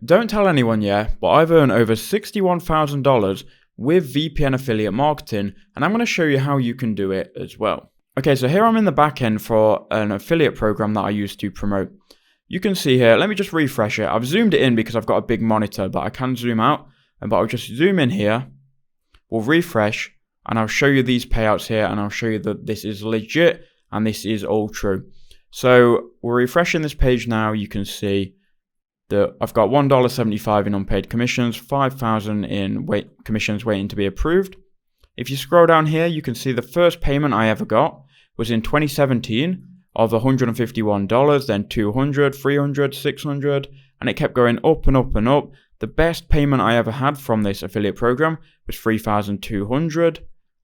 don't tell anyone yet, but I've earned over $61,000 with VPN affiliate marketing, and I'm going to show you how you can do it as well. Okay, so here I'm in the back end for an affiliate program that I use to promote. You can see here, let me just refresh it. I've zoomed it in because I've got a big monitor, but I can zoom out. But I'll just zoom in here, we'll refresh, and I'll show you these payouts here, and I'll show you that this is legit and this is all true. So we're refreshing this page now. You can see that I've got $1.75 in unpaid commissions, $5,000 in commissions waiting to be approved. If you scroll down here, you can see the first payment I ever got was in 2017 of $151, then $200, $300, $600, and it kept going up and up and up. The best payment I ever had from this affiliate program was $3,200,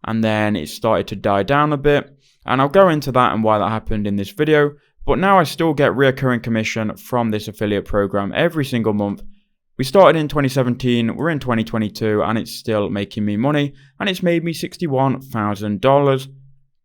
and then it started to die down a bit, and I'll go into that and why that happened in this video. But now I still get recurring commission from this affiliate program every single month. We started in 2017, we're in 2022, and it's still making me money, and it's made me $61,000,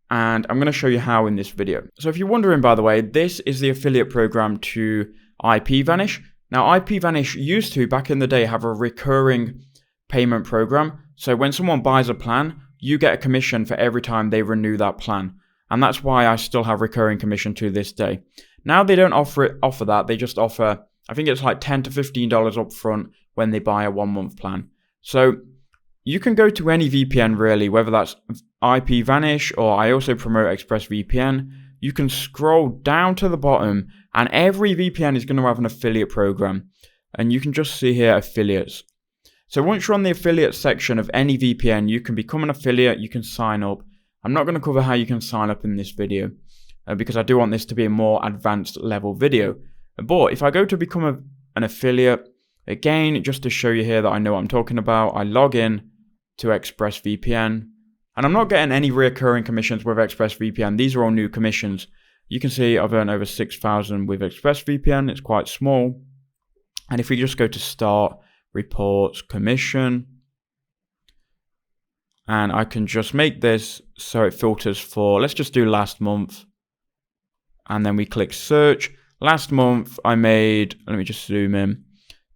and I'm going to show you how in this video. So if you're wondering, by the way, this is the affiliate program to IPVanish. Now, IPVanish used to, back in the day, have a recurring payment program. So when someone buys a plan, you get a commission for every time they renew that plan. And that's why I still have recurring commission to this day. Now they don't offer that. They just offer, I think it's like $10 to $15 up front when they buy a 1 month plan. So you can go to any VPN really, whether that's IPVanish or I also promote ExpressVPN. You can scroll down to the bottom and every VPN is going to have an affiliate program. And you can just see here affiliates. So once you're on the affiliate section of any VPN, you can become an affiliate, you can sign up. I'm not going to cover how you can sign up in this video because I do want this to be a more advanced level video. But if I go to become an affiliate, again, just to show you here that I know what I'm talking about, I log in to ExpressVPN. And I'm not getting any recurring commissions with ExpressVPN. These are all new commissions. You can see I've earned over 6,000 with ExpressVPN. It's quite small. And if we just go to Start, Reports, Commission, and I can just make this so it filters for, let's just do last month. And then we click Search. Last month I made, let me just zoom in,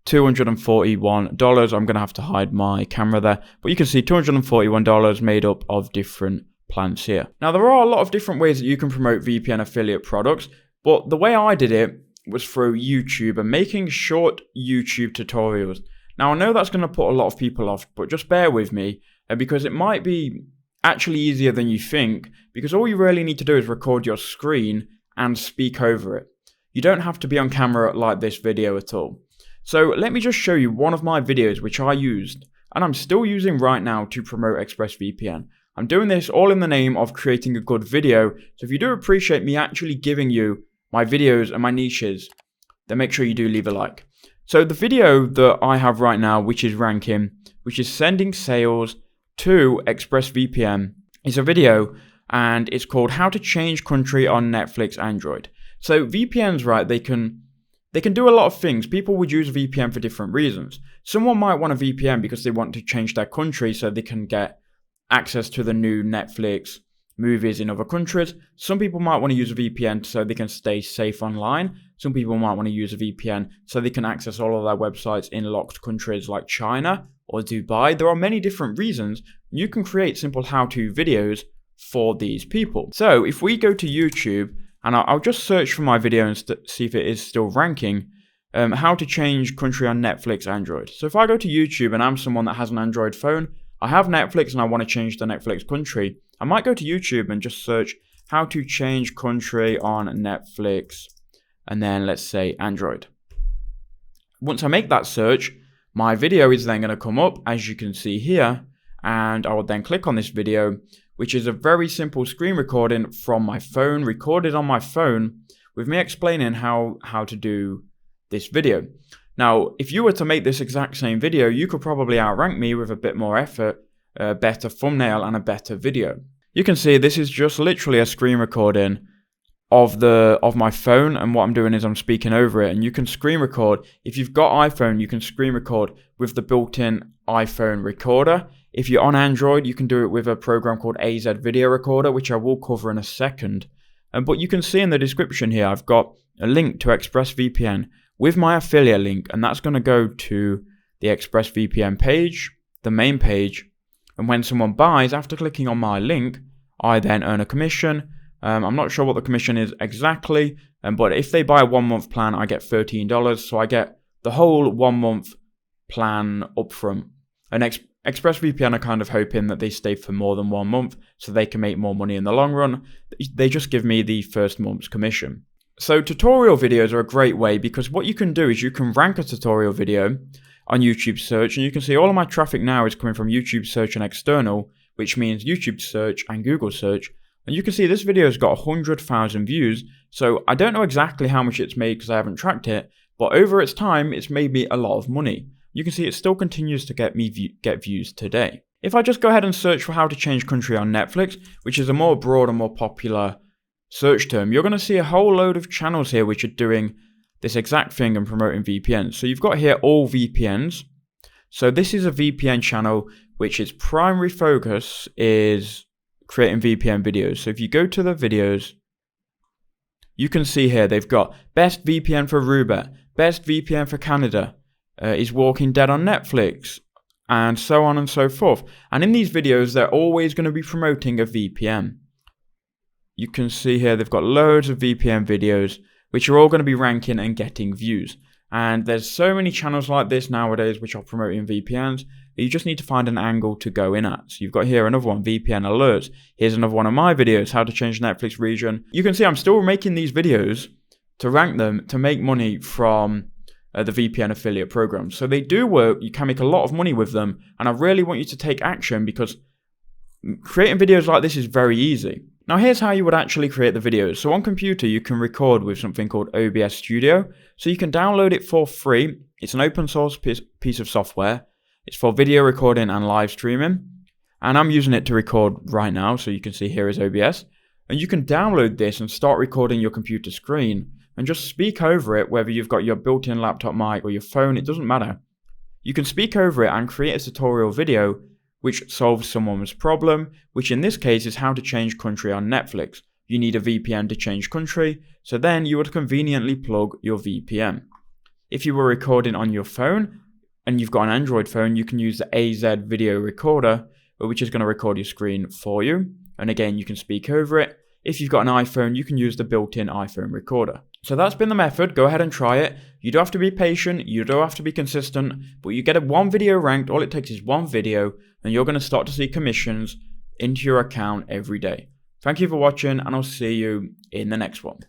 $241. I'm going to have to hide my camera there, but you can see $241 made up of different plans here. Now there are a lot of different ways that you can promote VPN affiliate products, but the way I did it was through YouTube and making short YouTube tutorials. Now I know that's going to put a lot of people off, but just bear with me because it might be actually easier than you think, because all you really need to do is record your screen and speak over it. You don't have to be on camera like this video at all. So let me just show you one of my videos which I used and I'm still using right now to promote ExpressVPN. I'm doing this all in the name of creating a good video. So if you do appreciate me actually giving you my videos and my niches, then make sure you do leave a like. So the video that I have right now, which is ranking, which is sending sales to ExpressVPN, is a video and it's called How to Change Country on Netflix Android. So VPNs, right, they can do a lot of things. People would use a VPN for different reasons. Someone might want a VPN because they want to change their country so they can get access to the new Netflix movies in other countries. Some people might want to use a VPN so they can stay safe online. Some people might want to use a VPN so they can access all of their websites in locked countries like China or Dubai. There are many different reasons. You can create simple how-to videos for these people. So if we go to YouTube, and I'll just search for my video and see if it is still ranking, how to change country on Netflix Android. So if I go to YouTube and I'm someone that has an Android phone, I have Netflix and I want to change the Netflix country, I might go to YouTube and just search how to change country on Netflix, and then let's say Android. Once I make that search, my video is then going to come up, as you can see here, and I will then click on this video, which is a very simple screen recording from my phone, recorded on my phone, with me explaining how to do this video. Now, if you were to make this exact same video, you could probably outrank me with a bit more effort, a better thumbnail, and a better video. You can see this is just literally a screen recording of my phone, and what I'm doing is I'm speaking over it, and you can screen record. If you've got iPhone, you can screen record with the built-in iPhone recorder. If you're on Android, you can do it with a program called AZ Video Recorder, which I will cover in a second. But you can see in the description here, I've got a link to ExpressVPN, with my affiliate link, and that's going to go to the ExpressVPN page, the main page. And when someone buys after clicking on my link, I then earn a commission. I'm not sure what the commission is exactly, but if they buy a 1 month plan, I get $13. So I get the whole 1 month plan upfront. And ExpressVPN are kind of hoping that they stay for more than 1 month so they can make more money in the long run. They just give me the first month's commission. So tutorial videos are a great way, because what you can do is you can rank a tutorial video on YouTube search, and you can see all of my traffic now is coming from YouTube search and external, which means YouTube search and Google search. And you can see this video has got 100,000 views. So I don't know exactly how much it's made because I haven't tracked it, but over its time, it's made me a lot of money. You can see it still continues to get views today. If I just go ahead and search for how to change country on Netflix, which is a more broad and more popular search term, you're going to see a whole load of channels here which are doing this exact thing and promoting VPNs. So you've got here all VPNs. So this is a VPN channel which its primary focus is creating VPN videos. So if you go to the videos, you can see here they've got best VPN for Aruba, best VPN for Canada, is Walking Dead on Netflix, and so on and so forth. And in these videos, they're always going to be promoting a VPN. You can see here they've got loads of VPN videos, which are all going to be ranking and getting views. And there's so many channels like this nowadays which are promoting VPNs. You just need to find an angle to go in at. So you've got here another one, VPN alerts. Here's another one of my videos, how to change Netflix region. You can see I'm still making these videos to rank them to make money from the VPN affiliate programs. So they do work. You can make a lot of money with them. And I really want you to take action, because creating videos like this is very easy. Now here's how you would actually create the videos. So on computer, you can record with something called OBS Studio. So you can download it for free. It's an open source piece of software. It's for video recording and live streaming. And I'm using it to record right now. So you can see here is OBS. And you can download this and start recording your computer screen and just speak over it, whether you've got your built-in laptop mic or your phone, it doesn't matter. You can speak over it and create a tutorial video which solves someone's problem, which in this case is how to change country on Netflix. You need a VPN to change country, so then you would conveniently plug your VPN. If you were recording on your phone and you've got an Android phone, you can use the AZ video recorder, which is going to record your screen for you. And again, you can speak over it. If you've got an iPhone, you can use the built-in iPhone recorder. So that's been the method. Go ahead and try it. You do have to be patient. You do have to be consistent. But you get one video ranked. All it takes is one video, and you're going to start to see commissions into your account every day. Thank you for watching, and I'll see you in the next one.